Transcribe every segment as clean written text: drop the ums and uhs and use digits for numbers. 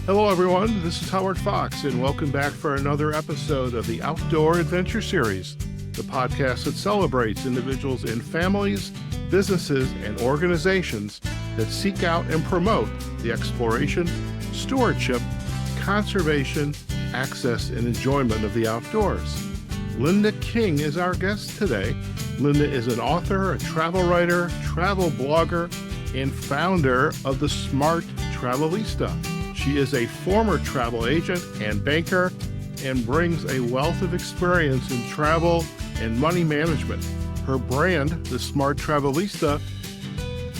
Hello, everyone. This is Howard Fox, and welcome back for another episode of the Outdoor Adventure Series, the podcast that celebrates individuals in families, businesses, and organizations that seek out and promote the exploration, stewardship, conservation, access, and enjoyment of the outdoors. Linda King is our guest today. Linda is an author, a travel writer, travel blogger, and founder of the Smart Travelista. She is a former travel agent and banker and brings a wealth of experience in travel and money management. Her brand, the Smart Travelista,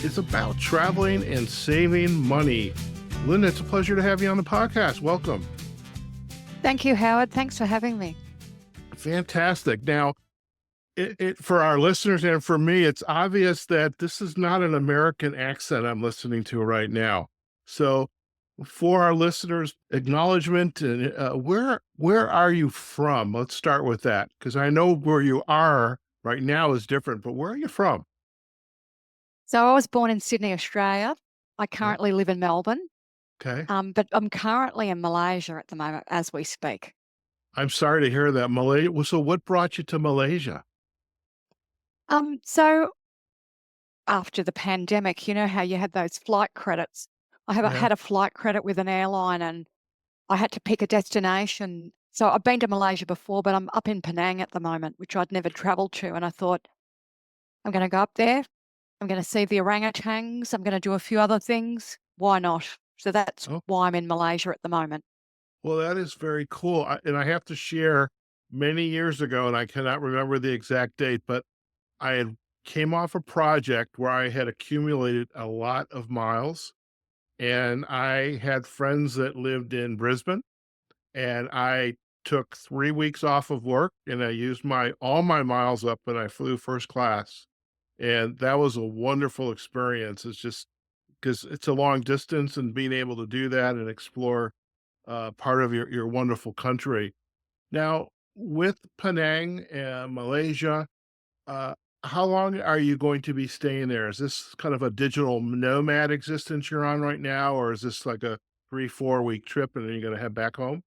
is about traveling and saving money. Linda, it's a pleasure to have you on the podcast. Welcome. Thank you, Howard. Thanks for having me. Fantastic. Now, for our listeners and for me, it's obvious that this is not an American accent I'm listening to right now. So for our listeners, acknowledgement, and where are you from? Let's start with that, because I know where you are right now is different, but where are you from? So I was born in Sydney, Australia. I currently live in Melbourne, Okay. but I'm currently in Malaysia at the moment as we speak. I'm sorry to hear that. Malaysia. So what brought you to Malaysia? So after the pandemic, you know how you had those flight credits. I have Yeah. had a flight credit with an airline and I had to pick a destination. So I've been to Malaysia before, but I'm up in Penang at the moment, which I'd never traveled to. And I thought, I'm going to go up there. I'm going to see the orangutans. I'm going to do a few other things. Why not? So that's Oh, why I'm in Malaysia at the moment. well, that is very cool. And I have to share, many years ago, and I cannot remember the exact date, but I had came off a project where I had accumulated a lot of miles, and I had friends that lived in Brisbane, and I took 3 weeks off of work, and I used my all my miles up, and I flew first class, and that was a wonderful experience. It's just because it's a long distance, and being able to do that and explore part of your wonderful country. Now, with Penang and Malaysia, uh, how long are you going to be staying there? Is this kind of a digital nomad existence you're on right now, or is this like a 3, 4 week trip and then you're going to head back home?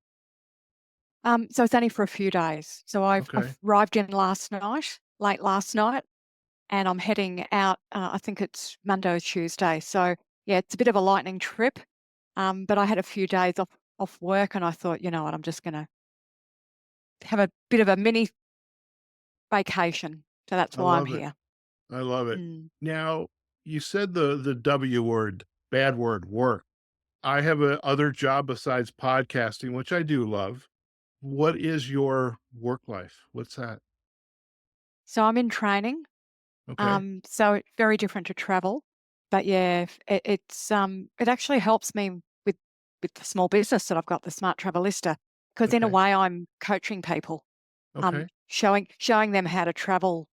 So it's only for a few days. So Okay. I've arrived in late last night, and I'm heading out. I think it's Monday or Tuesday. So yeah, it's a bit of a lightning trip. But I had a few days off work, and I thought, you know what, I'm just going to have a bit of a mini vacation. So that's I why I'm love it. here. I love it. Mm. Now, you said the W word, bad word, work. I have a other job besides podcasting, which I do love. What is your work life? What's that? So I'm in training. Okay. So it's very different to travel. But yeah, it actually helps me with with the small business that I've got, the Smart Travelista, because in a Okay. way I'm coaching people, Okay. showing them how to travel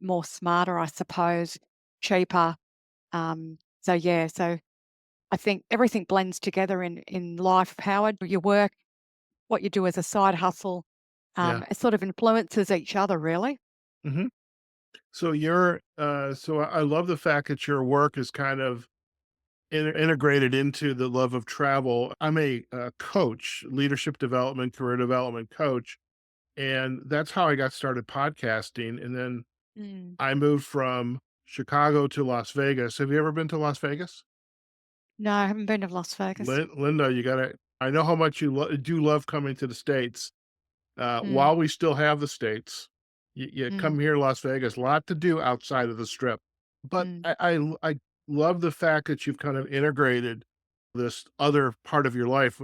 more smarter, I suppose, cheaper. So yeah, so I think everything blends together in life, Howard. Your work, what you do as a side hustle, Yeah. it sort of influences each other, really. Hmm. So I love the fact that your work is kind of integrated into the love of travel. I'm a coach, leadership development, career development coach, and that's how I got started podcasting. And then Mm. I moved from Chicago to Las Vegas. Have you ever been to Las Vegas? No, I haven't been to Las Vegas. Linda, you gotta, I know how much you do love coming to the States. Mm, While we still have the States, you mm, come here to Las Vegas, a lot to do outside of the strip. But mm. I love the fact that you've kind of integrated this other part of your life,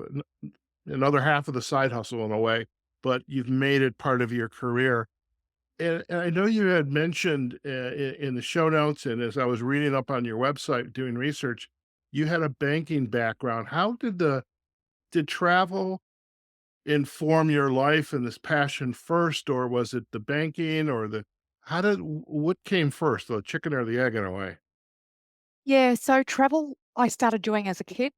another half of the side hustle in a way, but you've made it part of your career. And I know you had mentioned in the show notes, and as I was reading up on your website doing research, you had a banking background. How did travel inform your life and this passion first, or was it the banking or what came first, the chicken or the egg in a way? Yeah, so travel I started doing as a kid. Okay.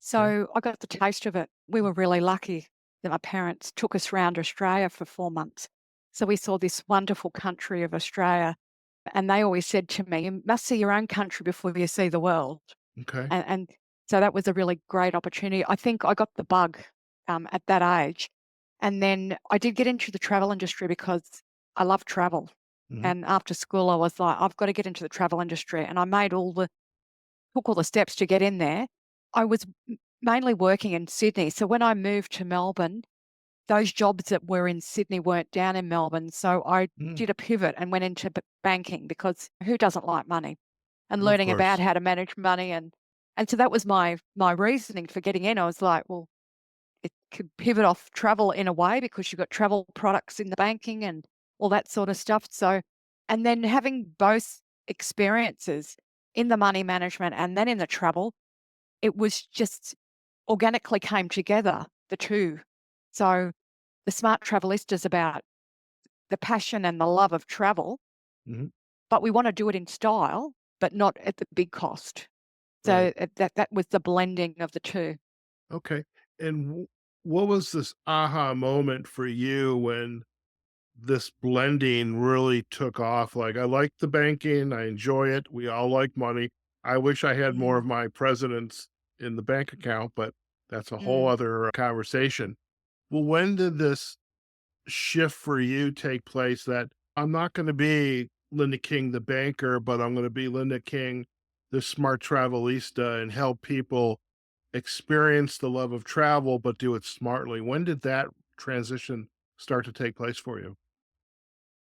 So I got the taste of it. We were really lucky that my parents took us round Australia for 4 months. So we saw this wonderful country of Australia. And they always said to me, you must see your own country before you see the world. Okay. And So that was a really great opportunity. I think I got the bug at that age. And then I did get into the travel industry because I love travel. Mhm. And after school, I was like, I've got to get into the travel industry. And I took all the steps to get in there. I was mainly working in Sydney. So when I moved to Melbourne, those jobs that were in Sydney weren't down in Melbourne. So I Mm. did a pivot and went into banking because who doesn't like money and Of learning about course. how to manage money and so that was my reasoning for getting in. I was like, well, it could pivot off travel in a way because you've got travel products in the banking and all that sort of stuff. So, and then having both experiences in the money management and then in the travel, it was just organically came together, the two. So the Smart Travelista is about the passion and the love of travel, Mhm. but we want to do it in style, but not at the big cost. Right. So that was the blending of the two. Okay. And what was this aha moment for you when this blending really took off? Like, I like the banking, I enjoy it. We all like money. I wish I had more of Mm, my presidents in the bank account, but that's a whole mm. other conversation. Well, when did this shift for you take place that I'm not going to be Linda King, the banker, but I'm going to be Linda King, the smart travelista, and help people experience the love of travel, but do it smartly? When did that transition start to take place for you?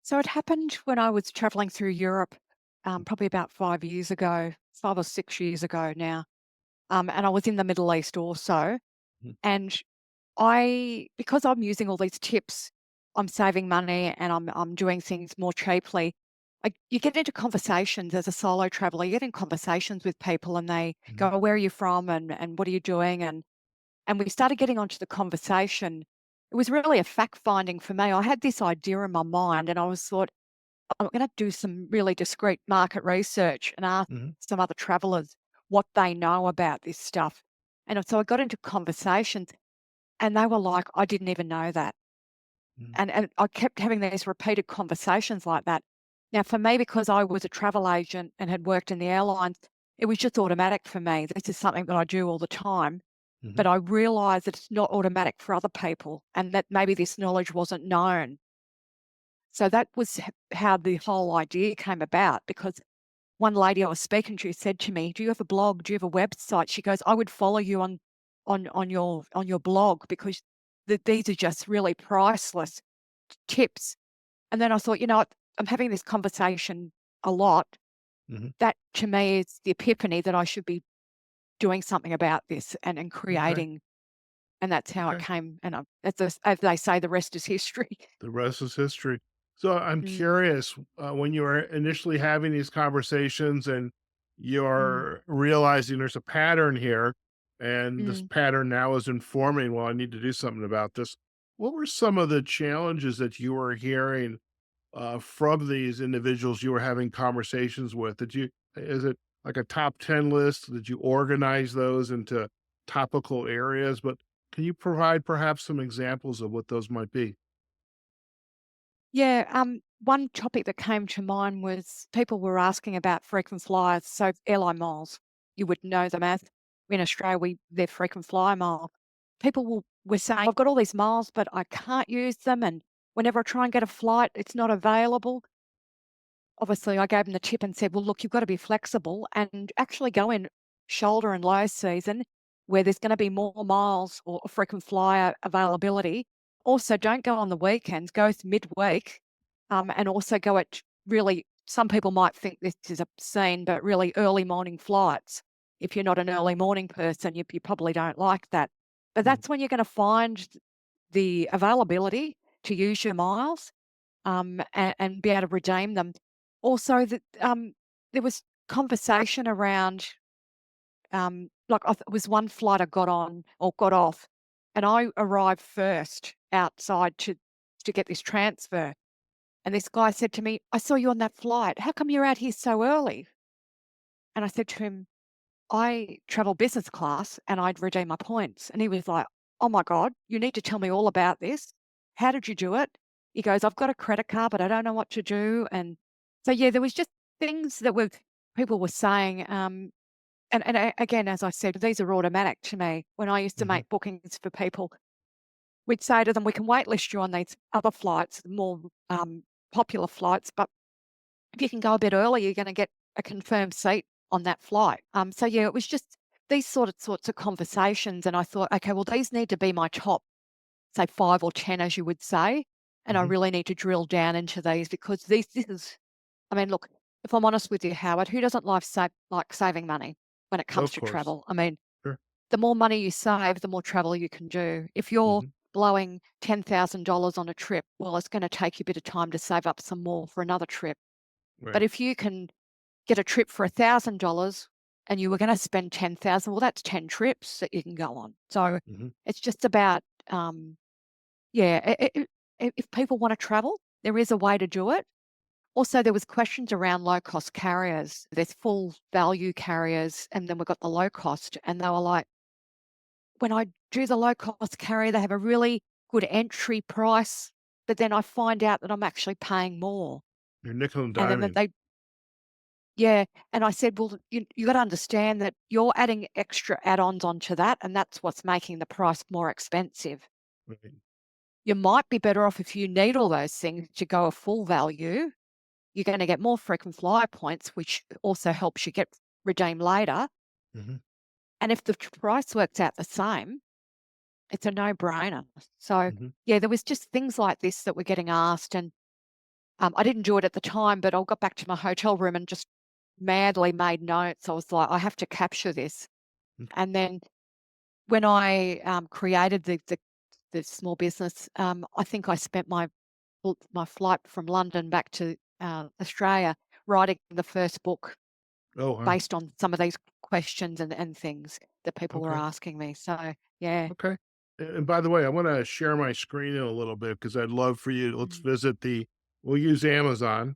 So it happened when I was traveling through Europe, probably about 5 years ago, 5 or 6 years ago now. And I was in the Middle East also. Mhm. And because I'm using all these tips, I'm saving money and I'm doing things more cheaply. You get into conversations as a solo traveler. You get in conversations with people, and they go, Mhm. "Oh, where are you from? And what are you doing?" And we started getting onto the conversation. It was really a fact finding for me. I had this idea in my mind, and I was thought, I'm going to do some really discreet market research and ask Mhm. some other travelers what they know about this stuff. And so I got into conversations, and they were like, I didn't even know that. Mhm. And I kept having these repeated conversations like that. Now, for me, because I was a travel agent and had worked in the airlines, it was just automatic for me. This is something that I do all the time. Mhm. But I realized that it's not automatic for other people and that maybe this knowledge wasn't known. So that was how the whole idea came about, because one lady I was speaking to said to me, "Do you have a blog? Do you have a website?" She goes, "I would follow you on your blog because these are just really priceless tips." And then I thought, what? I'm having this conversation a lot. Mhm. That to me is the epiphany that I should be doing something about this and Okay. creating. And that's how it Okay. came. And as they say, the rest is history. The rest is history. So I'm Mm, curious, when you were initially having these conversations and mm, you're realizing there's a pattern here, and this mm. pattern now is informing, well, I need to do something about this. What were some of the challenges that you were hearing from these individuals you were having conversations with? Is it like a top 10 list? Did you organize those into topical areas? But can you provide perhaps some examples of what those might be? Yeah, one topic that came to mind was people were asking about frequent flyers, so airline miles. You would know them as in Australia, they're frequent flyer mile. People were saying, I've got all these miles, but I can't use them. And whenever I try and get a flight, it's not available. Obviously, I gave them the tip and said, well, look, you've got to be flexible and actually go in shoulder and low season where there's going to be more miles or frequent flyer availability. Also, don't go on the weekends, go midweek, and also go at really, some people might think this is obscene, but really early morning flights. If you're not an early morning person, you probably don't like that. But Mm. that's when you're going to find the availability to use your miles, and be able to redeem them. Also, there was conversation around, like it was one flight I got on or got off, and I arrived first outside to get this transfer. And this guy said to me, "I saw you on that flight. How come you're out here so early?" And I said to him, "I travel business class and I'd redeem my points." And he was like, "Oh my God, you need to tell me all about this. How did you do it?" He goes, "I've got a credit card, but I don't know what to do." And so, yeah, there was just things that people were saying. Again, as I said, these are automatic to me. When I used to Hmm. make bookings for people, we'd say to them, "We can waitlist you on these other flights, more popular flights, but if you can go a bit early, you're going to get a confirmed seat on that flight." So yeah, it was just these sorts of conversations, and I thought, okay, well, these need to be my top, say, 5 or 10, as you would say, and I Hmm. really need to drill down into these because this is. I mean, look, if I'm honest with you, Howard, who doesn't like saving money when it comes Of to course. travel? I mean, Sure. the more money you save, the more travel you can do. If you're Hmm. blowing $10,000 on a trip, well, it's going to take you a bit of time to save up some more for another trip. But Right. if you can get a trip for $1,000 and you were going to spend 10,000, well, that's 10 trips that you can go on. So Hmm. it's just about, yeah, if people want to travel, there is a way to do it. Also, there was questions around low cost carriers. There's full value carriers, and then we've got the low cost. And they were like, when I do the low cost carrier, they have a really good entry price, but then I find out that I'm actually paying more. You're nickel and And then diming. they, yeah. And I said, well, you got to understand that you're adding extra add ons onto that, and that's what's making the price more expensive. Right. You might be better off if you need all those things to go a full value. You're going to get more frequent flyer points, which also helps you get redeem later. Hmm. And if the price works out the same, it's a no-brainer. So, Hmm. yeah, there was just things like this that were getting asked, and I didn't do it at the time, but I got back to my hotel room and just madly made notes. I was like, I have to capture this. And then when I created the small business, I think I spent my flight from London back to Australia writing the first book Oh, wow. based on some of these questions and things that people were Okay. asking me. So, yeah. Okay. And by the way, I want to share my screen in a little bit because I'd love for you. Let's Mm, visit we'll use Amazon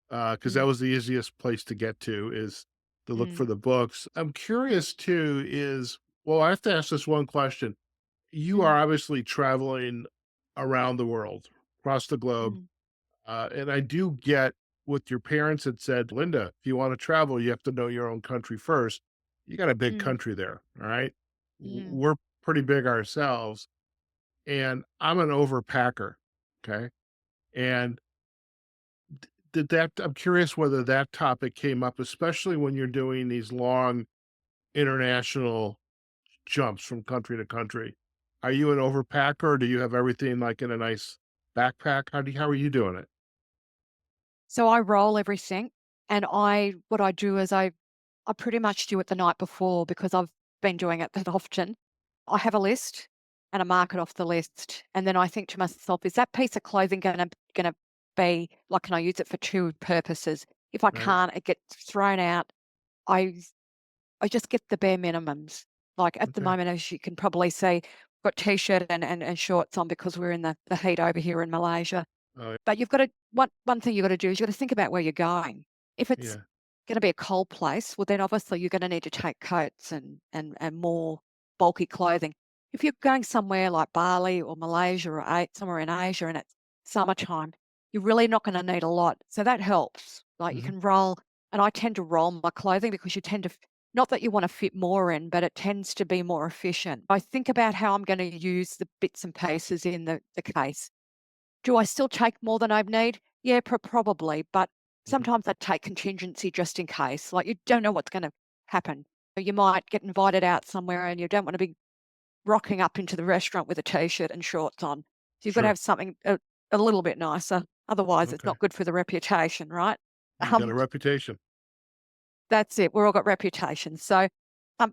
because that mm, was the easiest place to get to is to look for mm, the books. I'm curious too, well, I have to ask this one question. You mm, are obviously traveling around the world, across the globe. mm, And I do get what your parents had said, Linda, if you want to travel, you have to know your own country first. You got a big mm, country there. All right. mm. We're pretty big ourselves, and I'm an overpacker. Okay. And I'm curious whether that topic came up, especially when you're doing these long international jumps from country to country. Are you an overpacker or do you have everything like in a nice backpack? How are you doing it? So I roll everything, and what I do is I pretty much do it the night before because I've been doing it that often. I have a list and I mark it off the list, and then I think to myself, is that piece of clothing gonna be like, can I use it for two purposes? If I Right. can't, it gets thrown out. I I just get the bare minimums. Like at the Okay. moment, as you can probably see, got t-shirt and shorts on because we're in the heat over here in Malaysia. Oh, But you've got to one thing you've got to do is you've got to think about where you're going. If it's yeah. going to be a cold place, well, then obviously you're going to need to take coats and more bulky clothing. If you're going somewhere like Bali or Malaysia or somewhere in Asia and it's summertime, you're really not going to need a lot. So that helps. Like you Mhm. can roll, and I tend to roll my clothing because you tend to, not that you want to fit more in, but it tends to be more efficient. I think about how I'm going to use the bits and pieces in the case. Do I still take more than I need? Yeah, probably, but Mhm. sometimes I take contingency just in case. Like you don't know what's going to happen. You might get invited out somewhere and you don't want to be rocking up into the restaurant with a t-shirt and shorts on. So you've got to Sure. have something a little bit nicer. Otherwise, it's Okay. not good for the reputation, right? You got Um, a reputation. that's it. We're all got reputations. So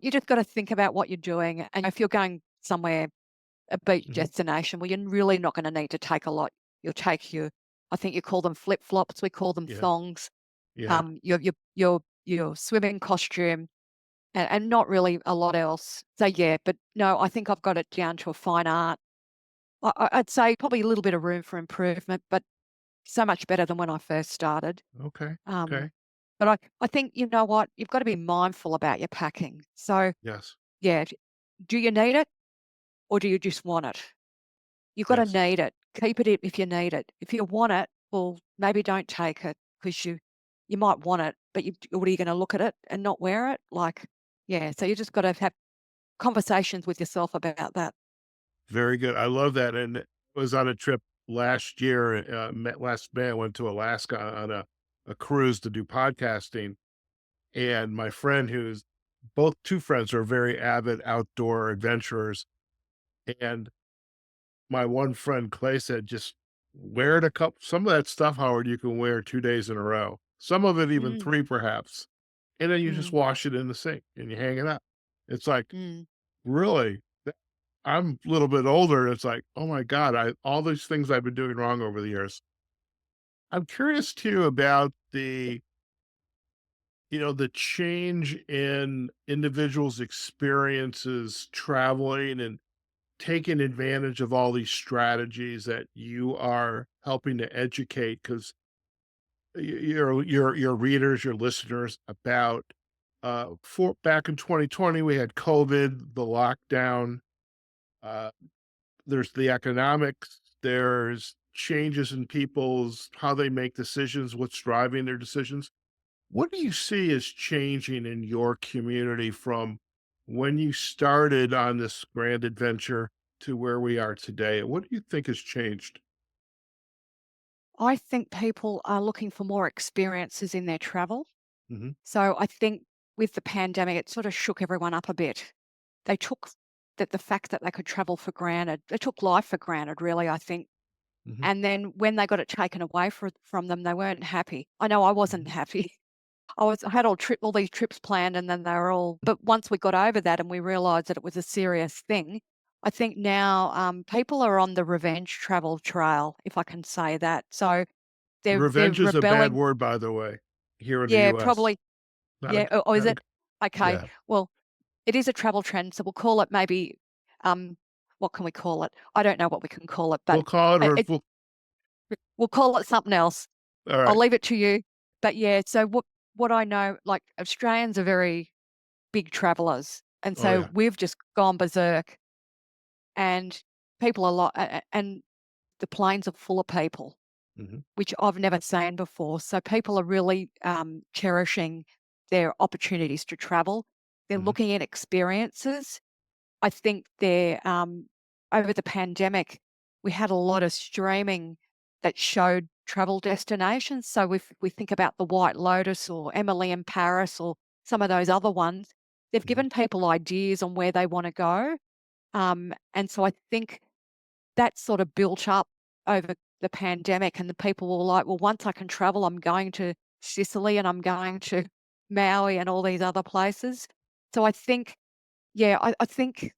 you just got to think about what you're doing. And if you're going somewhere, a beach Mhm. destination, well, you're really not going to need to take a lot. You'll take I think you call them flip flops. We call them Yeah. thongs. Yeah. Your swimming costume, and not really a lot else. So yeah, but no, I think I've got it down to a fine art. I'd say probably a little bit of room for improvement, but so much better than when I first started. Okay. Um, Okay. but I think you know what, you've got to be mindful about your packing. So Yes. yeah, do you need it or do you just want it? You've got to Yes. need it. Keep it if you need it. If you want it, well, maybe don't take it because you might want it, but what are you going to look at it and not wear it? Like, Yeah, so you just gotta have conversations with yourself about that. Very good. I love that. And was on a trip last year, last May, I went to Alaska on a cruise to do podcasting. And my friend, who's both two friends are very avid outdoor adventurers. And my one friend, Clay, said, just wear it a couple, some of that stuff, Howard, you can wear 2 days in a row, some of it even Mm, three, perhaps. And then you just mm, wash it in the sink and you hang it up. It's like, mm. really? I'm a little bit older. It's like, oh my God, all these things I've been doing wrong over the years. I'm curious too about the change in individuals' experiences traveling and taking advantage of all these strategies that you are helping to educate because your readers, your listeners about for back in 2020, we had COVID, the lockdown, uh, there's the economics, there's changes in people's how they make decisions, what's driving their decisions. What do you see as changing in your community from when you started on this grand adventure to where we are today? What do you think has changed? I think people are looking for more experiences in their travel. Mhm, So I think with the pandemic, it sort of shook everyone up a bit. They took the fact that they could travel for granted. They took life for granted, really, I think. mhm, And then when they got it taken away from them, they weren't happy. I know I wasn't mhm. happy. I had all these trips planned, and then they were all. But once we got over that and we realised that it was a serious thing, I think now people are on the revenge travel trail, if I can say that. So they're Revenge is a bad rebelling. word, by the way, here in the Yeah, US. probably. Not a Yeah. g Or is not a it? g Okay. Yeah. Well, it is a travel trend, so we'll call it maybe. Um, what can we call it? I don't know what we can call it, but We'll call it it, or it, we'll call it something else. I'll alright. leave it to you. But yeah, so what I know, like Australians are very big travelers, and Oh, so yeah. we've just gone berserk, and people are and the planes are full of people, Mhm, which I've never seen before. So people are really cherishing their opportunities to travel. They're mhm, looking at experiences. I think they're over the pandemic, we had a lot of streaming that showed travel destinations. So if we think about the White Lotus or Emily in Paris or some of those other ones, they've mhm, given people ideas on where they want to go. And so I think that sort of built up over the pandemic, and the people were like, well, once I can travel, I'm going to Sicily and I'm going to Maui and all these other places. So I think, yeah, I think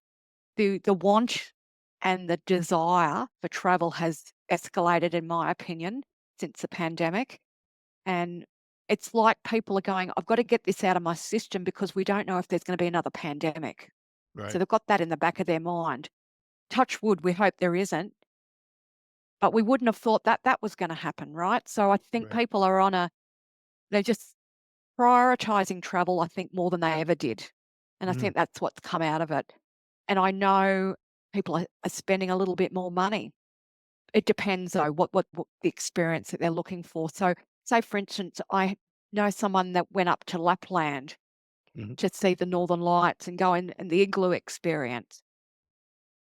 the want and the desire for travel has escalated, in my opinion, since the pandemic. And it's like people are going, I've got to get this out of my system because we don't know if there's going to be another pandemic. So right, they've got that in the back of their mind. Touch wood, we hope there isn't, but we wouldn't have thought that that was going to happen, right? So I think right, people are they're just prioritizing travel, I think, more than they ever did. And I mhm, think that's what's come out of it. And I know people are spending a little bit more money. It depends though what the experience that they're looking for. So say for instance, I know someone that went up to Lapland mhm, to see the Northern Lights and go in the igloo experience.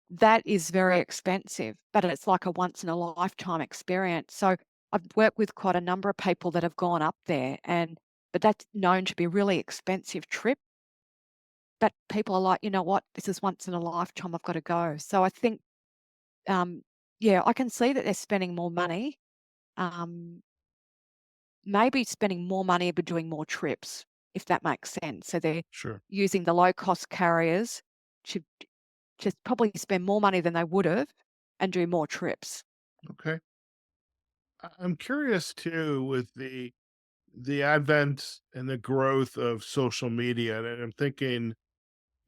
That is very expensive, but it's like a once in a lifetime experience. So I've worked with quite a number of people that have gone up there, and but that's known to be a really expensive trip. But people are like, you know what, this is once in a lifetime. I've got to go. So I think, um, yeah, I can see that they're spending more money. Um, maybe spending more money but doing more trips, if that makes sense. So they're sure, using the low cost carriers to just probably spend more money than they would have and do more trips. okay. I'm curious too with the advent and the growth of social media, and I'm thinking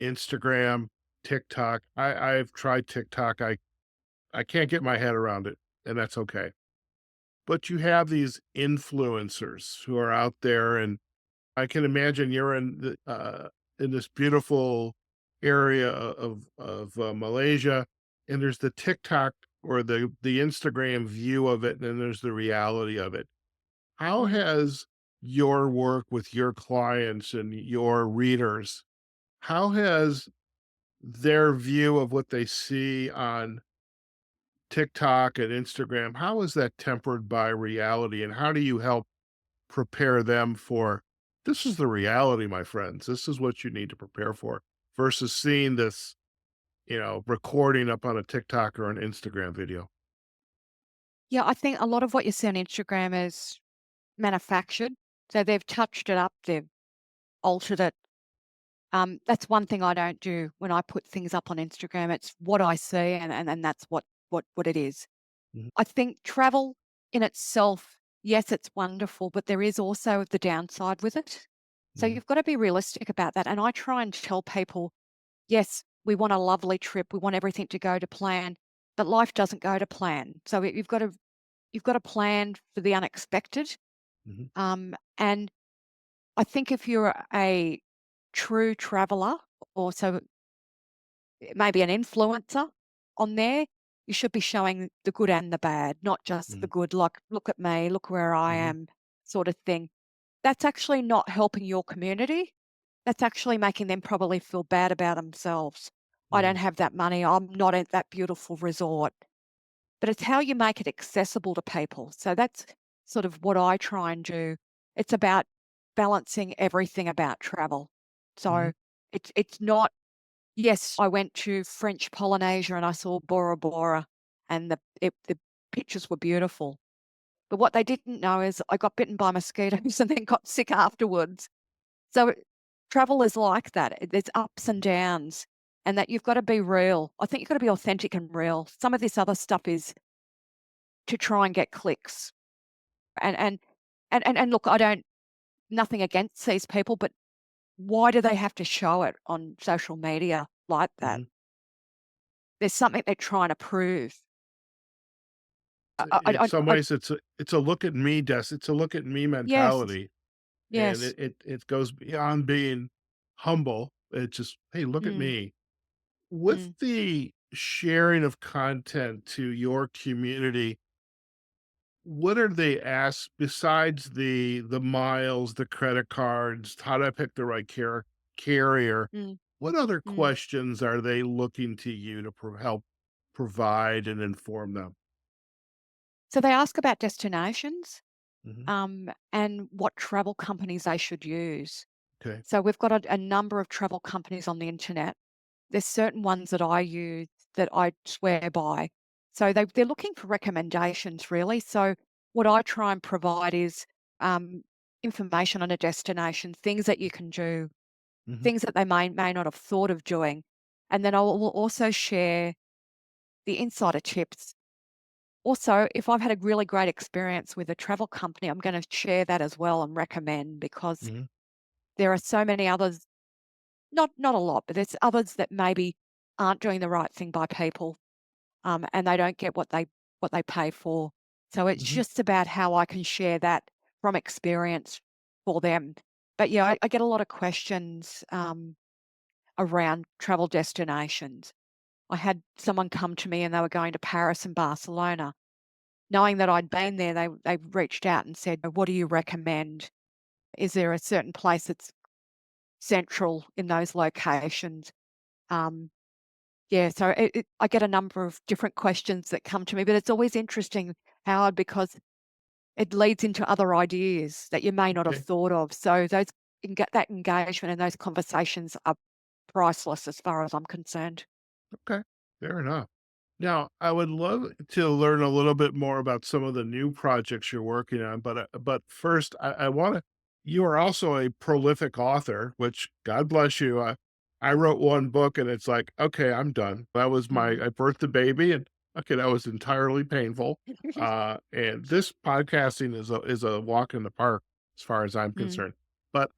Instagram, TikTok. I've tried TikTok. I can't get my head around it, and that's okay. But you have these influencers who are out there, and I can imagine you're in this beautiful area of Malaysia, and there's the TikTok or the Instagram view of it, and then there's the reality of it. How Mm. has your work with your clients and your readers how has their view of what they see on TikTok and Instagram, how is that tempered by reality? And how do you help prepare them for this is the reality, my friends. This is what you need to prepare for versus seeing this, recording up on a TikTok or an Instagram video. Yeah, I think a lot of what you see on Instagram is manufactured. So they've touched it up, they've altered it. That's one thing I don't do when I put things up on Instagram. It's what I see, and that's what it is. Mhm, I think travel in itself, yes, it's wonderful, but there is also the downside with it. So mhm, you've got to be realistic about that. And I try and tell people, yes, we want a lovely trip, we want everything to go to plan, but life doesn't go to plan. So you've got to plan for the unexpected. mhm, And I think if you're a true traveler, or so maybe an influencer on there, you should be showing the good and the bad, not just the mhm, good, like, look at me, look where I mhm, am, sort of thing. That's actually not helping your community. That's actually making them probably feel bad about themselves. I don't mhm, have that money. I'm not at that beautiful resort. But it's how you make it accessible to people. So that's sort of what I try and do. It's about balancing everything about travel. mhm, So it's not, yes, I went to French Polynesia and I saw Bora Bora, and the pictures were beautiful. But what they didn't know is I got bitten by mosquitoes and then got sick afterwards. So travel is like that. There's ups and mhm, downs, and that you've got to be real. I think you've got to be authentic and real. Some of this other stuff is to try and get clicks. And and and look, I don't, nothing against these people, but why do they have to show it on social media like that? mhm. There's something they're trying to prove. I I In I some I ways, it's a look at me it's a look at me Yes, mentality, and yes. it goes beyond being humble. It's just, hey, look at Mm, me. With mm, the sharing of content to your community, what are they asked besides the miles, the credit cards, how do I pick the right carrier? mm, What other mm. questions are they looking to you to help provide and inform them? So they ask about destinations, Mhm. and what travel companies they should use. Okay. So we've got a number of travel companies on the internet. There's certain ones that I use that I swear by. So they're looking for recommendations, really. So what I try and provide is um, information on a destination, things that you can do, Mhm. things that they may not have thought of doing. And then I will also share the insider tips. Also, if I've had a really great experience with a travel company, I'm going to share that as well and recommend, because Mhm. there are so many others, not a lot, but there's others that maybe aren't doing the right thing by people, and they don't get what they pay for. So it's Mhm. just about how I can share that from experience for them. But yeah, I get a lot of questions around travel destinations. I had someone come to me and they were going to Paris and Barcelona. Knowing that I'd been there, they reached out and said, "What do you recommend? Is there a certain place that's central in those locations?" Um, Yeah, so I get a number of different questions that come to me, but it's always interesting, Howard, because it leads into other ideas that you may not have Okay. thought of. So that engagement and those conversations are priceless as far as I'm concerned. Okay. Fair enough. Now, I would love to learn a little bit more about some of the new projects you're working on, but first, I want to. You are also a prolific author, which God bless you. I wrote one book, and it's like, okay, I'm done. That was Mm. I birthed a baby, and okay, that was entirely painful. And this podcasting is a walk in the park as far as I'm Mm, concerned. But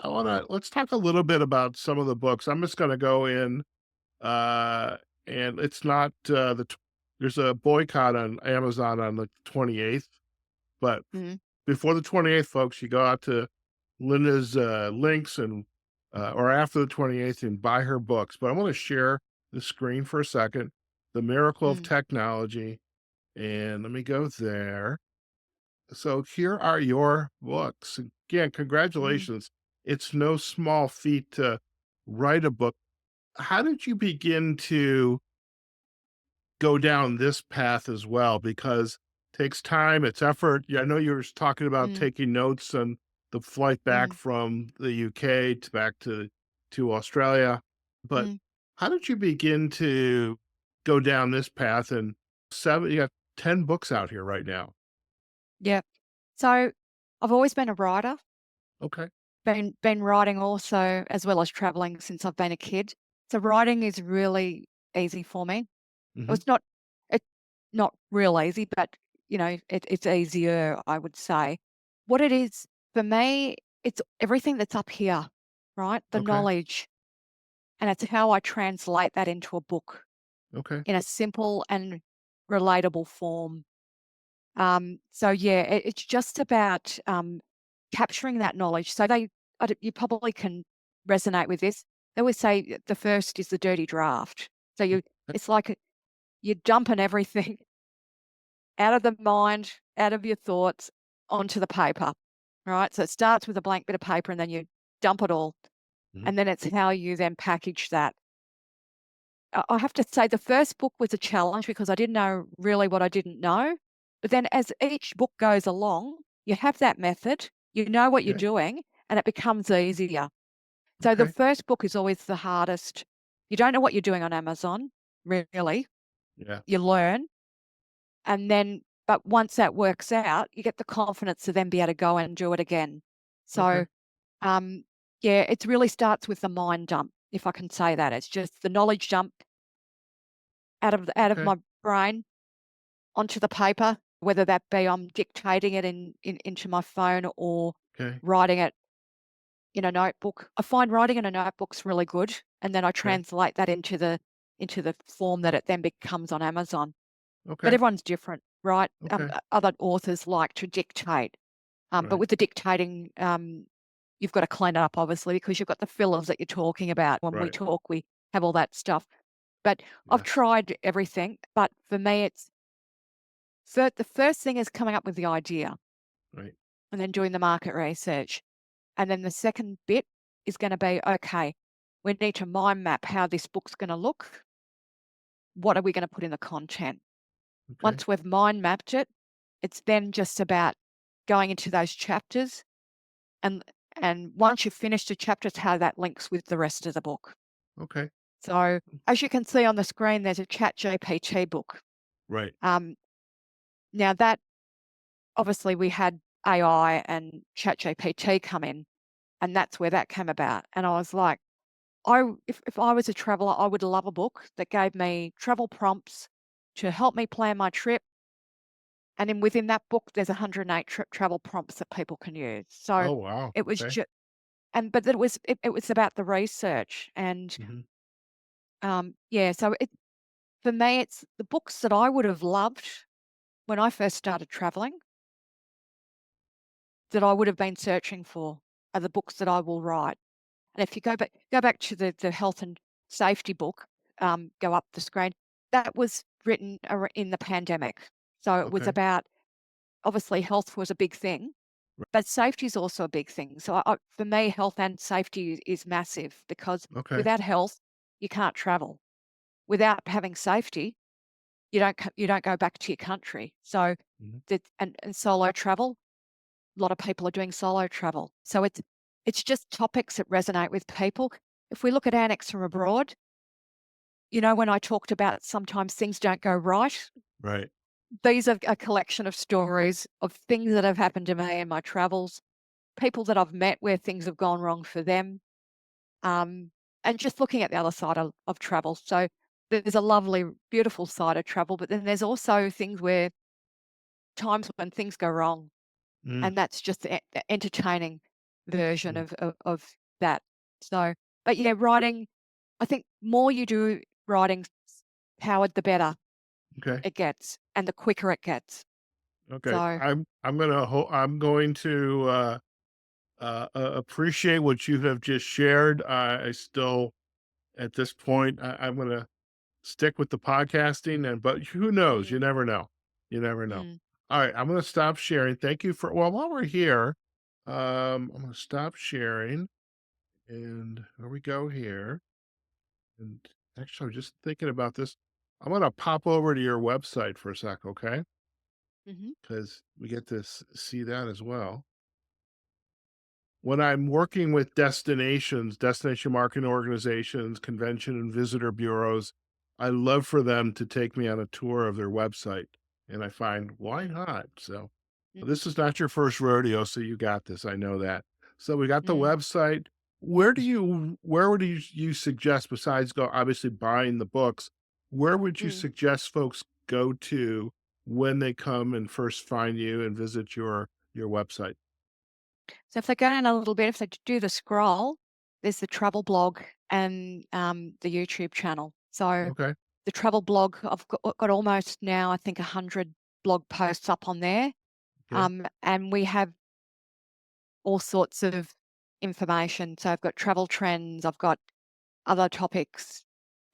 let's talk a little bit about some of the books. I'm just going to go in uh, and it's not, there's a boycott on Amazon on the 28th, but mm, before the 28th, folks, you go out to Linda's, links and, or after the 28th and buy her books. But I wanna share the screen for a second, The Miracle of mm, Technology, and let me go there. So here are your books. Again, mm, congratulations. It's no small feat to write a book. how did you begin to go down this path as well? Because it takes time, it's effort. Yeah, I know you were talking about Mm, taking notes on the flight back mm, from the UK to back to Australia, but mm. how did you begin to go down this path? And you got 10 books out here right now. Yeah. So I've always been a writer, Okay. been writing also as well as traveling since I've been a kid. So writing is really easy for me. Well, Hmm. it's not real easy, but it's easier, I would say. What it is for me, it's everything that's up here, right? The Okay. knowledge, and it's how I translate that into a book Okay. in a simple and relatable form. So yeah, it's just about capturing that knowledge. So you probably can resonate with this. They always say the first is the dirty draft. So it's like you're dumping everything out of the mind, out of your thoughts onto the paper, right? So it starts with a blank bit of paper and then you dump it all. Mhm. And then it's how you then package that. I have to say the first book was a challenge because I didn't know really what I didn't know. But then as each book goes along, you have that method, you know what you're Okay. doing, and it becomes easier. So the Okay. first book is always the hardest. You don't know what you're doing on Amazon, really. Yeah. You learn. And then, but once that works out, you get the confidence to then be able to go and do it again. So, Okay. um, yeah, it really starts with the mind dump, if I can say that. It's just the knowledge dump out of Okay. my brain onto the paper, whether that be I'm dictating it into my phone or Okay. writing it in a notebook. I find writing in a notebook's really good, and then I Okay. translate that into the form that it then becomes on Amazon. But Okay. everyone's different, right? Okay. Other authors like to dictate, but Right. with the dictating, you've got to clean it up, obviously, because you've got the fillers that you're talking about. When we Right. talk, we have all that stuff. But I've Yes. tried everything. But for me, the first thing is coming up with the idea Right. and then doing the market research. And then the second bit is going to be okay, we need to mind map how this book's going to look. What are we going to put in the content? Okay. Once we've mind mapped it, it's then just about going into those chapters and and once you've finished a chapter, it's how that links with the rest of the book. Okay. So as you can see on the screen, there's a Chat GPT book. Right. Um, Now that obviously we had AI and Chat GPT come in, and that's where that came about. And I was like, if I was a traveler, I would love a book that gave me travel prompts to help me plan my trip. And then within that book, there's 108 travel prompts that people can use. So Oh, wow. it was Okay. just, but it was about the research and Mhm. yeah. So for me, it's the books that I would have loved when I first started traveling that I would have been searching for are the books that I will write. And if you go back to the health and safety book, go up the screen, that was written in the pandemic. So it was Okay. about obviously health was a big thing, Right. but safety is also a big thing. So for me, health and safety is massive because Okay. without health, you can't travel. Without having safety, you don't go back to your country. So Mhm. and solo travel, a lot of people are doing solo travel. So it's just topics that resonate with people. If we look at Annex from abroad, when I talked about sometimes things don't go right, Right. these are a collection of stories of things that have happened to me in my travels, people that I've met where things have gone wrong for them, um, and just looking at the other side of travel. So there's a lovely, beautiful side of travel, but then there's also things where times when things go wrong, Mm. and that's just the entertaining version Mm. of that. So, but yeah, writing, I think more you do writing, Howard, the better Okay. it gets and the quicker it gets. Okay. So, I'm going to appreciate what you have just shared. I still at this point I'm gonna stick with the podcasting, but who knows? You mm, never know. You never know. mm, All right, I'm gonna stop sharing. Thank you for while we're here, I'm gonna stop sharing and here we go here. And actually, I'm just thinking about this. I'm going to pop over to your website for a sec, okay? Hmm. Because we get to see that as well. When I'm working with destinations, destination marketing organizations, convention and visitor bureaus, I love for them to take me on a tour of their website. And I find, why not? So this is not your first rodeo, so you got this. I know that. So we got the Mm-hmm. website. Where would you suggest, besides go obviously buying the books, where would you suggest folks go to when they come and first find you and visit your website? So if they go down a little bit, if they do the scroll, there's the travel blog and the YouTube channel. So Okay. the travel blog, got almost now, I think, 100 blog posts up on there. Okay. And we have all sorts of information. So I've got travel trends, I've got other topics,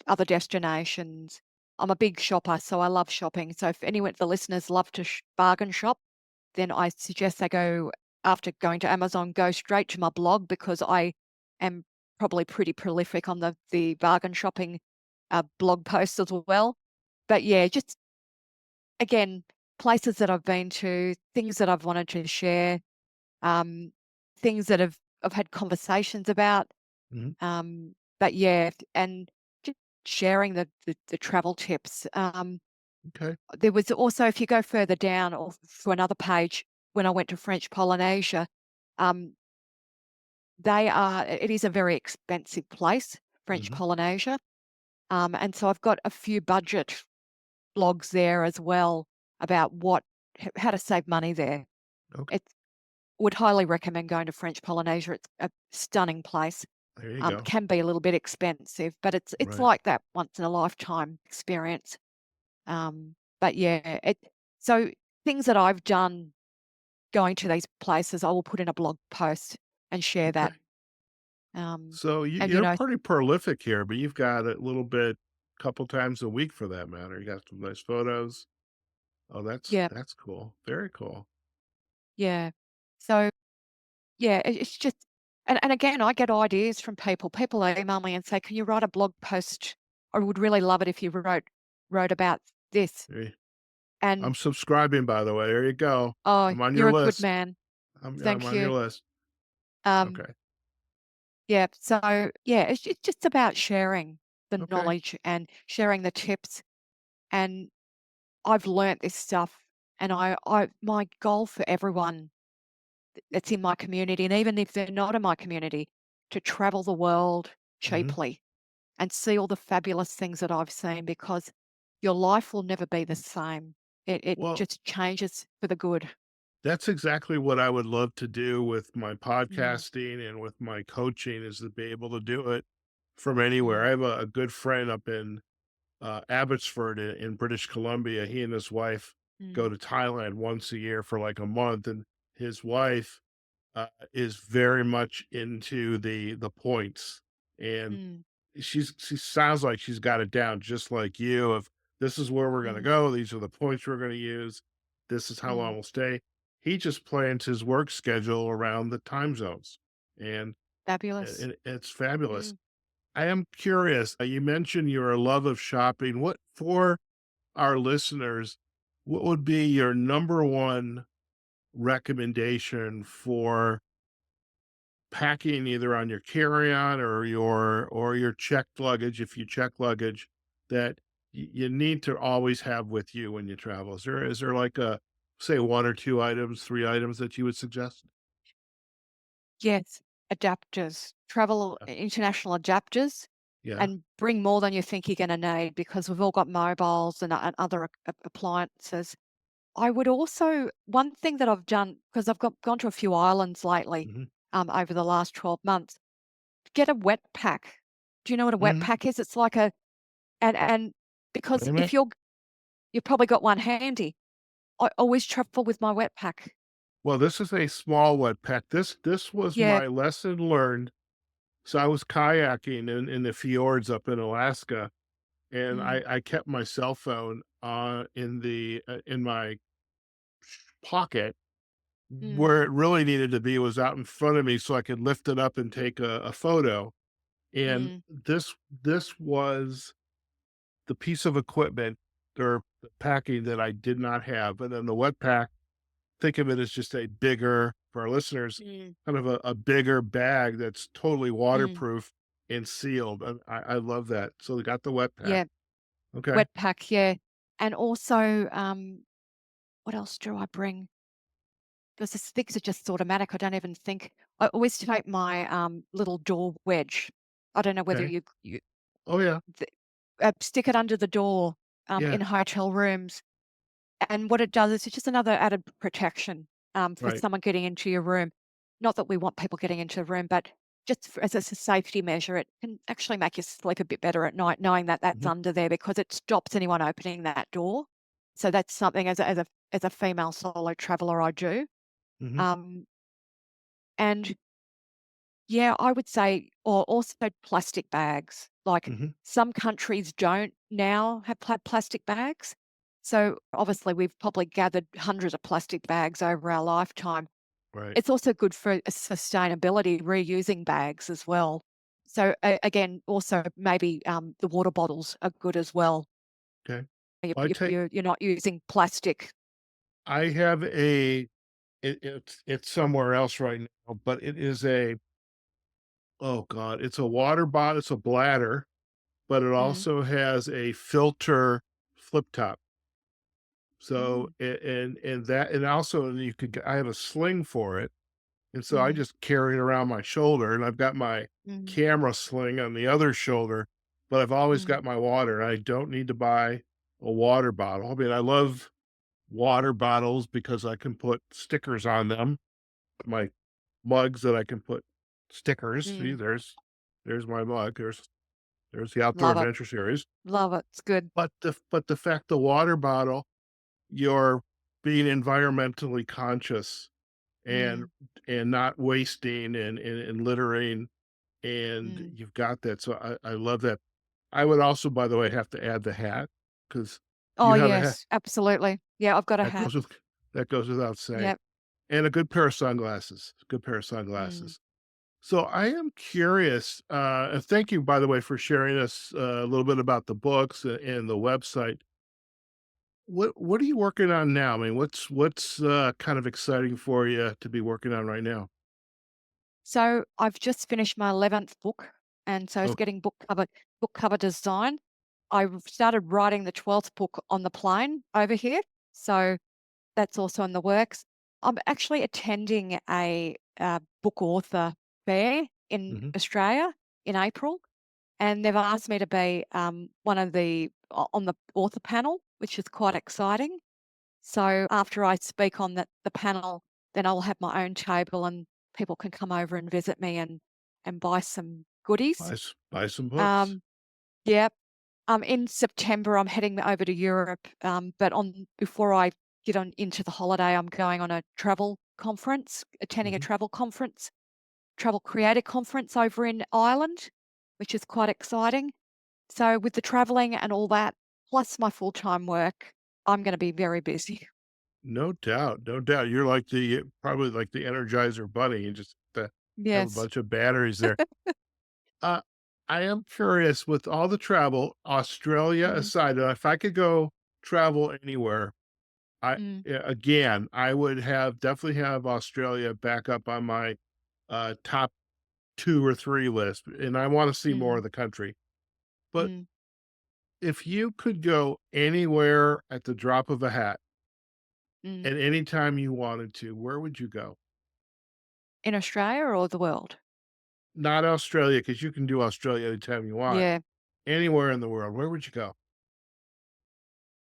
other destinations. I'm a big shopper, so I love shopping. So if anyone, the listeners love to bargain shop, then I suggest they go, after going to Amazon, go straight to my blog because I am probably pretty prolific on the bargain shopping blog posts as well. But yeah, just again, places that I've been to, things that I've wanted to share, um, things that I've had conversations about. Mhm. But yeah, and just sharing the travel tips. Okay. There was also, if you go further down or for another page, when I went to French Polynesia, um, it is a very expensive place, French Mhm. Polynesia. And so I've got a few budget blogs there as well about how to save money there. Okay. It would highly recommend going to French Polynesia. It's a stunning place. There you go. Can be a little bit expensive, but it's Right. like that once in a lifetime experience. But yeah, so things that I've done going to these places, I will put in a blog post and share that. Okay. Um, So and you're pretty prolific here, but you've got a little bit couple times a week for that matter. You got some nice photos. Oh, yeah, that's cool. Very cool. yeah. So yeah, it's just, and again, I get ideas from people. People email me and say, "Can you write a blog post? I would really love it if you wrote about this." Hey, I'm And subscribing, by the way. There you go. oh, I'm on you're your a good list. man. I'm Thank on your you. list. Um, Okay. yeah. So yeah, it's just about sharing the Okay. knowledge and sharing the tips. And I've learnt this stuff, and my goal for everyone that's in my community, and even if they're not in my community, to travel the world Hmm. cheaply and see all the fabulous things that I've seen because your life will never be the same. It Well, just changes for the good. that's exactly what I would love to do with my Mm, podcasting and with my coaching is to be able to do it from anywhere. mm, I have a good friend up in Abbotsford in British Columbia. He and his wife go mm, to Thailand once a year for like a month, and his wife is very much into the points, and mm, she sounds like she's got it down, just like you. Of this is where we're going to mm, go. These are the points we're going to use. This is how long mm. we'll stay. He just plans his work schedule around the time zones, and Fabulous. it's fabulous. Mm. I am curious. You mentioned your love of shopping. What for our listeners? What would be your number one recommendation for packing, either on your carry-on or your checked luggage, if you check luggage, that you need to always have with you when you travel? Is there like a say one or two items, three items that you would suggest? Yes, adapters, travel international adapters, Yeah. and bring more than you think you're going to need because we've all got mobiles and other appliances. I would also, one thing that I've done, because gone to a few islands lately, Hmm. over the last 12 months, get a wet pack. Do you know what a wet Hmm. pack is? It's like and Wait because a if minute. you've probably got one handy, I always travel with my wet pack. Well, this is a small wet pack. This was Yeah. my lesson learned. So I was kayaking in the fjords up in Alaska, and Mm, I kept my cell phone in my pocket. mm, Where it really needed to be was out in front of me so I could lift it up and take a photo. And mm, this was the piece of equipment or the packing that I did not have. And then the wet pack, think of it as just a bigger, for our listeners, mm, kind of a bigger bag that's totally mm. waterproof and sealed. And I love that. So they got the wet pack. Yeah, Okay. wet pack, yeah. And also, what else do I bring? Because the things are just automatic. I don't even think. I always take my little door wedge. I don't know whether Okay. you Oh yeah. th- stick it under the door Yeah. in hotel rooms. And what it does is it's just another added protection for Right. someone getting into your room. Not that we want people getting into the room, but just as a safety measure, it can actually make you sleep a bit better at night, knowing that that's Hmm. under there because it stops anyone opening that door. So that's something as a female solo traveler I do. Hmm. Um, and yeah, I would say, or also plastic bags. Like Hmm. some countries don't now have plastic bags. So obviously, we've probably gathered hundreds of plastic bags over our lifetime. Right. It's also good for sustainability, reusing bags as well. So again, also maybe the water bottles are good as well. Okay. If, Well, if you're not using plastic. I have a, it's somewhere else right now, but it is a, oh God, it's a water bottle, it's a bladder, but it Mm, also has a filter flip top. So, mm, and that, and also you could, I have a sling for it. And so I mm, just carry it around my shoulder and I've got my mm, camera sling on the other shoulder, but I've always mm, got my water. I don't need to buy a water bottle. I mean, I love water bottles because I can put stickers on them. My mugs that I can put stickers. See, mm. there's my mug. There's the Outdoor Love it. Adventure Series. Love it. It's good. But the fact the water bottle, you're being environmentally conscious and Mm, not wasting and littering, and mm. you've got that. So I love that. I would also, by the way, have to add the hat because Oh, you have a hat yes, absolutely. Yeah, I've got a that hat. goes with that goes without saying, Yep. and a good pair of sunglasses. Good pair of Mm. sunglasses. So I am curious, and thank you, by the way, for sharing us a little bit about the books and the website. What are you working on now? I mean, what's kind of exciting for you to be working on right now? So I've just finished my 11th book, and so it's Oh, getting book cover design. I started writing the 12th book on the plane over here, so that's also in the works. I'm actually attending a book author fair in hmm, Australia in April, and they've asked me to be one of the on the author panel, which is quite exciting. So after I speak on the panel, then I'll have my own table and people can come over and visit me and buy some goodies. buy some books. Um, yeah. In September, I'm heading over to Europe. But on before I get on into the holiday, I'm going on a travel conference, attending a Hmm. travel conference, travel creator conference over in Ireland, which is quite exciting. So with the traveling and all that, plus my full-time work, I'm going to be very busy. No doubt, no doubt. You're like the probably like the Energizer Bunny. You just have a Yes. bunch of batteries there. Uh, I am curious with all the travel, Australia Mm, aside, if I could go travel anywhere, I mm, yeah, again, I would have definitely have Australia back up on my top 2 or 3 list, and I want to see more of mm, the country. But mm, if you could go anywhere at the drop of a hat mm. at any time you wanted to, where would you go? In Australia or the world? Not Australia, because you can do Australia anytime you want. Yeah. Anywhere in the world, where would you go?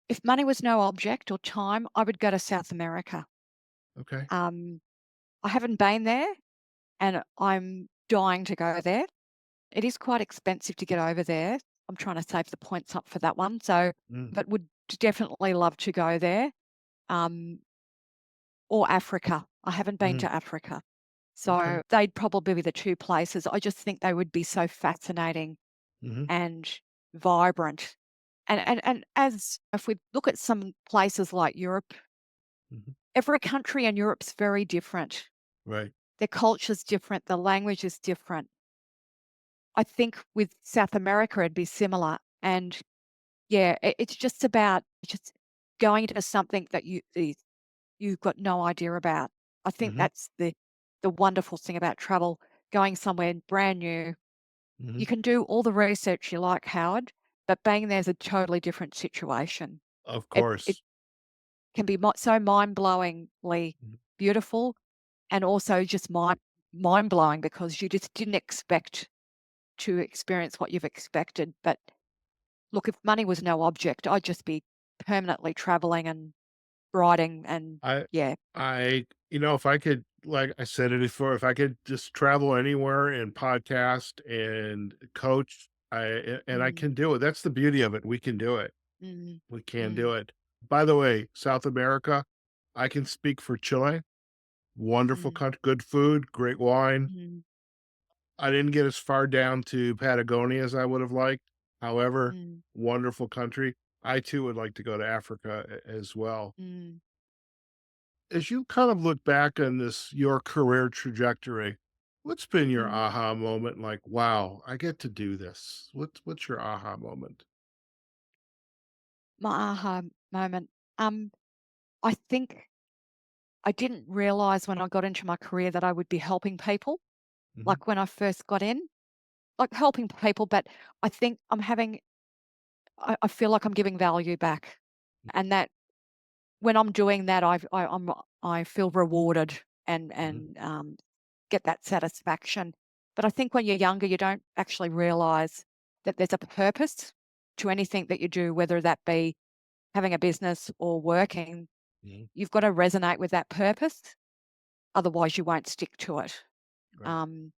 If money was no object or time, I would go to South America. Okay. Um, I haven't been there and I'm dying to go there. It is quite expensive to get over there. I'm trying to save the points up for that one. So, Mm, but would definitely love to go there. Um, or Africa. I haven't been mm, to Africa. okay. So they'd probably be the two places. I just think they would be so fascinating Mhm, and vibrant. And as if we look at some places like Europe, mhm, every country in Europe's very different. right. Their culture's different, the language is different. I think with South America, it'd be similar. And yeah, it's just about just going into something that you've got no idea about. I think Hmm. that's the wonderful thing about travel, going somewhere brand new. Hmm. You can do all the research you like, Howard, but being there's a totally different situation. Of It course. can be so mind-blowingly Mhm. beautiful and also just mind-blowing because you just didn't expect to experience what you've expected. But look, if money was no object, I'd just be permanently traveling and riding and I, yeah. if I could, like I said it before, if I could just travel anywhere and podcast and coach, and I Mm, can do it. That's the beauty of it. We can do it. mm, We can mm, do it. By the way, South America, I can speak for Chile. Wonderful mm, country, good food, great wine. mm, I didn't get as far down to Patagonia as I would have liked. However, mm, wonderful country. I too would like to go to Africa as well. mm, As you kind of look back on this, your career trajectory, what's been your mm. aha moment? Like, wow, I get to do this. What's your aha moment? My aha moment. Um, I think I didn't realize when I got into my career that I would be helping people. Hmm. Like when I first got in, like helping people, but I think I feel like I'm giving value back. And that when I'm doing that, I feel rewarded Hmm. and get that satisfaction. But I think when you're younger, you don't actually realize that there's a purpose to anything that you do, whether that be having a business or working. Hmm. You've got to resonate with that purpose, otherwise you won't stick to it. Right. Um,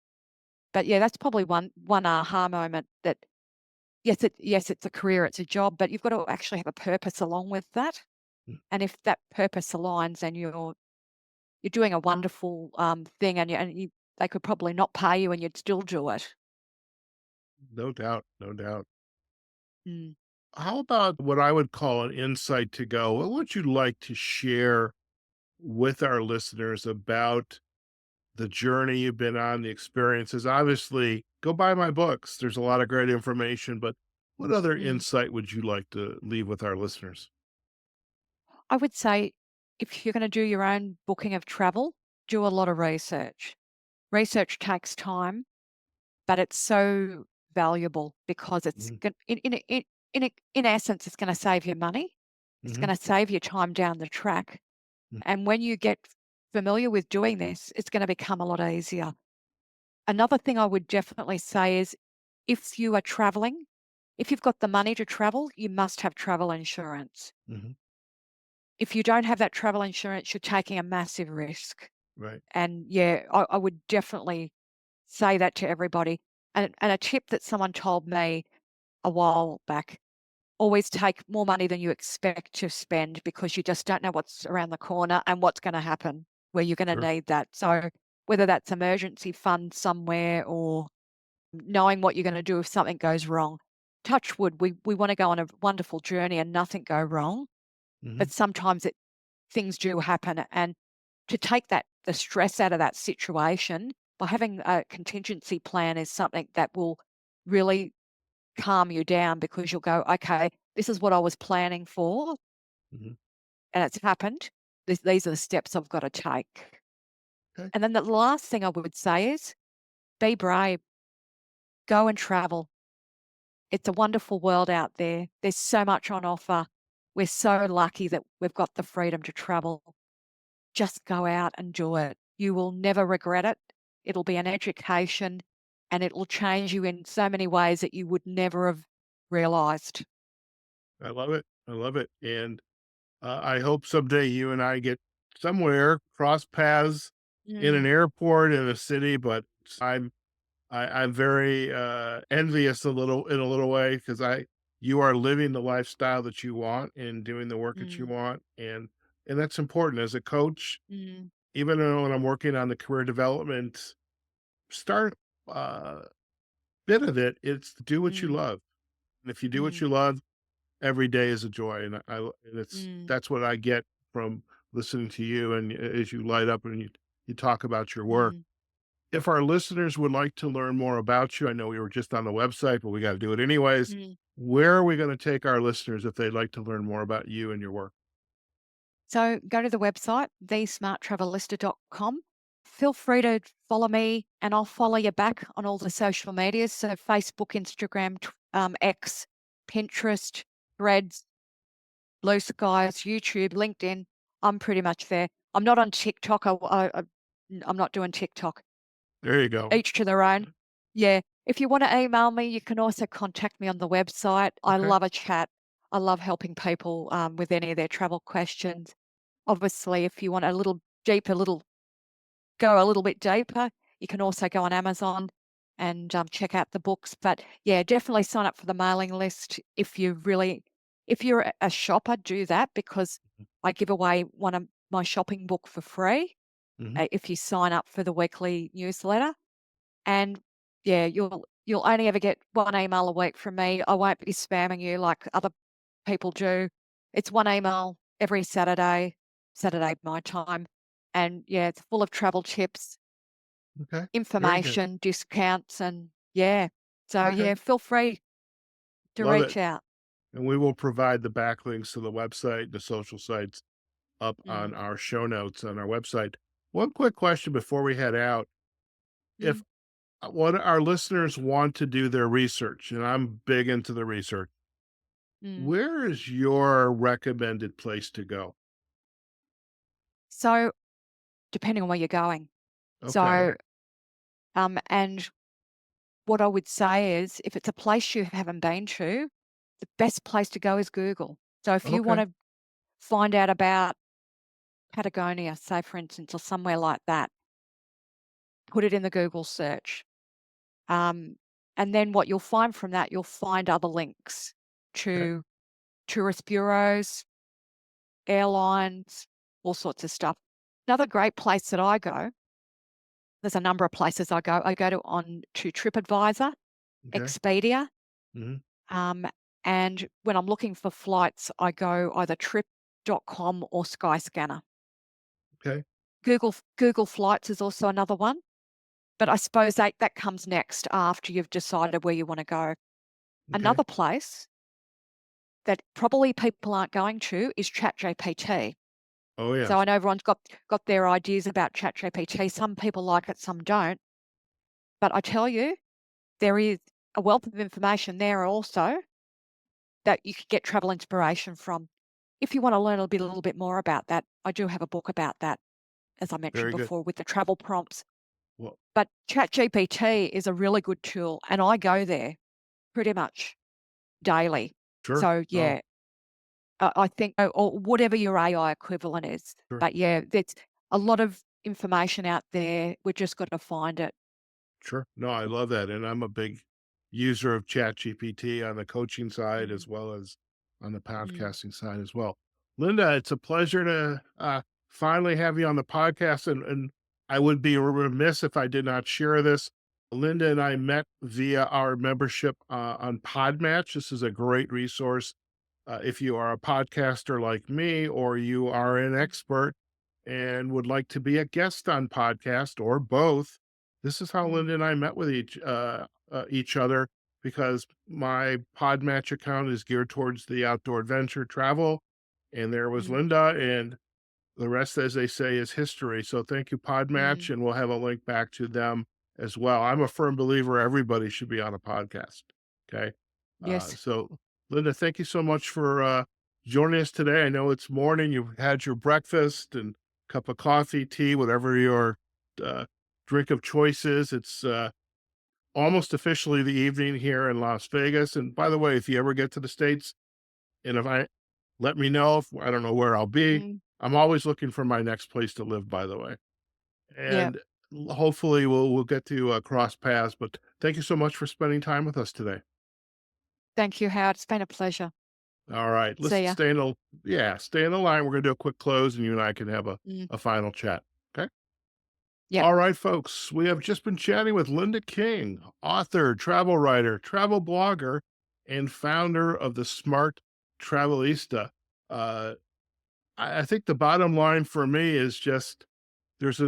but yeah, that's probably one aha moment that yes, it's a career, it's a job, but you've got to actually have a purpose along with that. Mm. And if that purpose aligns and you're doing a wonderful thing and you they could probably not pay you and you'd still do it. No doubt. No doubt. Mm, How about what I would call an insight to go? What would you like to share with our listeners about the journey you've been on, the experiences? Obviously, go buy my books. There's a lot of great information, but what other mm. insight would you like to leave with our listeners? I would say if you're going to do your own booking of travel, do a lot of research. Research takes time, but it's so valuable because it's Mhm. in essence, it's going to save you money. It's Mhm. going to save you time down the track. Mm. And when you get familiar with doing this, it's going to become a lot easier. Another thing I would definitely say is if you are traveling, if you've got the money to travel, you must have travel insurance. Mhm. If you don't have that travel insurance, you're taking a massive risk. Right. And yeah, I would definitely say that to everybody. And a tip that someone told me a while back, always take more money than you expect to spend because you just don't know what's around the corner and what's going to happen where you're going to Sure. need that. So whether that's emergency fund somewhere or knowing what you're going to do if something goes wrong. Touch wood, we want to go on a wonderful journey and nothing go wrong, Mhm. but sometimes things do happen. And to take the stress out of that situation by having a contingency plan is something that will really calm you down because you'll go, okay, this is what I was planning for Mhm. and it's happened. These are the steps I've got to take. Okay. And then the last thing I would say is be brave, go and travel. It's a wonderful world out there. There's so much on offer. We're so lucky that we've got the freedom to travel. Just go out and do it. You will never regret it. It'll be an education and it will change you in so many ways that you would never have realized. I love it. I love it. And I hope someday you and I get somewhere, cross paths in an Mm, airport in a city, but I'm very envious in a little way because I you are living the lifestyle that you want and doing the work that you mm, want, and that's important as a coach. mm, Even though when I'm working on the career development start bit of it, it's do what you mm, love. And if you do what mm, you love, every day is a joy. And it's mm, that's what I get from listening to you and as you light up and you talk about your work. mm. if our listeners would like to learn more about you, I know we were just on the website, but we got to do it anyways. Mm. Where are we going to take our listeners if they'd like to learn more about you and your work? So go to the website, thesmarttravelista.com. Feel free to follow me and I'll follow you back on all the social medias. So Facebook, Instagram, X, Pinterest, Threads, Blue Skies, YouTube, LinkedIn. I'm pretty much there. I'm not on TikTok. I'm not doing TikTok. There you go. Each to their own. Yeah. If you want to email me, you can also contact me on the website. I Okay. love a chat. I love helping people with any of their travel questions. Obviously, if you want a little deeper, go a little bit deeper, you can also go on Amazon and check out the books. But yeah, definitely sign up for the mailing list if you're a shopper, do that because I give away one of my shopping book for free Hmm. if you sign up for the weekly newsletter. And yeah, you'll only ever get one email a week from me. I won't be spamming you like other people do. It's one email every Saturday my time. And yeah, it's full of travel tips, Okay. Very good. information, discounts, and yeah. So Okay. yeah, feel free to Love it. reach out. And we will provide the backlinks to the website, the social sites up on Mm, our show notes on our website. One quick question before we head out. If mm, what our listeners want to do their research, and I'm big into the research, mm. where is your recommended place to go? So depending on where you're going. Okay. So and what I would say is if it's a place you haven't been to, the best place to go is Google. So if you want Okay. to find out about Patagonia, say for instance, or somewhere like that, put it in the Google search. Um, and then what you'll find from that, you'll find other links Okay. to tourist bureaus, airlines, all sorts of stuff. Another great place that I go, there's a number of places I go. I go to TripAdvisor, Okay. Expedia, Hmm. um, and when I'm looking for flights, I go either trip.com or Skyscanner. Okay. Google Flights is also another one, but I suppose that comes next after you've decided where you want to go. Okay. Another place that probably people aren't going to is ChatGPT. Oh, So I yes. know everyone's got their ideas about ChatGPT. Some people like it, some don't. But I tell you, there is a wealth of information there also that you could get travel inspiration from. If you want to learn a little bit more about that, I do have a book about that, as I mentioned Very good. before, with the travel prompts. Well, But ChatGPT is a really good tool, and I go there pretty much daily. sure. So Oh, yeah, I think, or whatever your AI equivalent is. sure. But yeah, there's a lot of information out there. We just got to find it. Sure. No, I love that. And I'm a big user of ChatGPT on the coaching side Mm, as well as on the mm, podcasting side as well. Linda, it's a pleasure to finally have you on the podcast. And I would be remiss if I did not share this. Linda and I met via our membership on PodMatch. This is a great resource if you are a podcaster like me, or you are an mm, expert and would like to be a guest on podcast or both. This is how mm, Linda and I met with each other because my PodMatch account is geared towards the outdoor adventure travel, and there was mm, Linda, and the rest, as they say, is history. So thank you, PodMatch, mm. and we'll have a link back to them as well. I'm a firm believer everybody should be on a podcast. Okay. Yes. So, Linda, thank you so much for joining us today. I know it's morning. You've had your breakfast and cup of coffee, tea, whatever your uh, drink of choice is. It's almost officially the evening here in Las Vegas. And by the way, if you ever get to the States, and if I let me know, if I don't know where I'll be. Mm, I'm always looking for my next place to live, by the way. yeah. And hopefully we'll get to cross paths. But thank you so much for spending time with us today. Thank you, Howard. It's been a pleasure. All right, let's See ya. stay in the stay in the line. We're gonna do a quick close, and you and I can have Mm, a final chat. Okay. yep. All right, folks. We have just been chatting with Linda King, author, travel writer, travel blogger, and founder of the Smart Travelista. Uh, I think the bottom line for me is just there's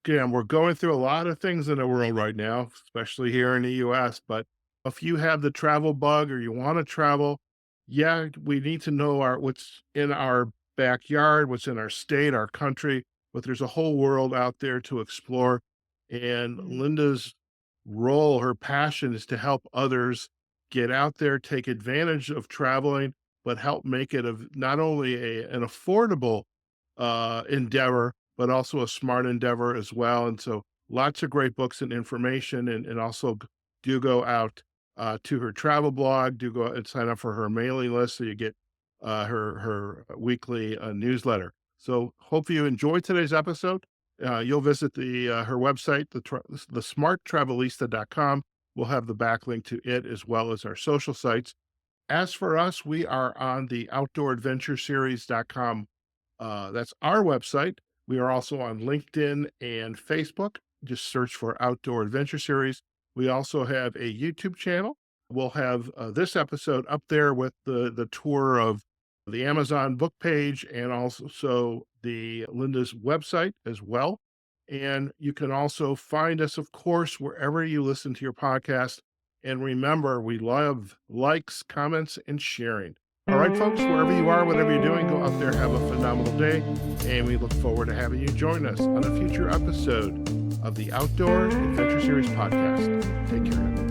again, we're going through a lot of things in the world right now, especially here in the US. But if you have the travel bug or you want to travel, yeah, we need to know what's in our backyard, what's in our state, our country, but there's a whole world out there to explore. And Mm. Linda's role, her passion is to help others get out there, take advantage of traveling, but help make it not only an affordable endeavor, but also a smart endeavor as well. And so lots of great books and information, and also do go out to her travel blog, do go and sign up for her mailing list so you get her weekly newsletter. So hope you enjoyed today's episode. You'll visit her website, the smarttravelista.com. We'll have the backlink to it as well as our social sites. As for us, we are on the outdooradventureseries.com. That's our website. We are also on LinkedIn and Facebook. Just search for Outdoor Adventure Series. We also have a YouTube channel. We'll have this episode up there with the tour of the Amazon book page and also the Linda's website as well. And you can also find us, of course, wherever you listen to your podcast. And remember, we love likes, comments, and sharing. All right, folks, wherever you are, whatever you're doing, go out there, have a phenomenal day. And we look forward to having you join us on a future episode of the Outdoor Adventure Series podcast. Take care.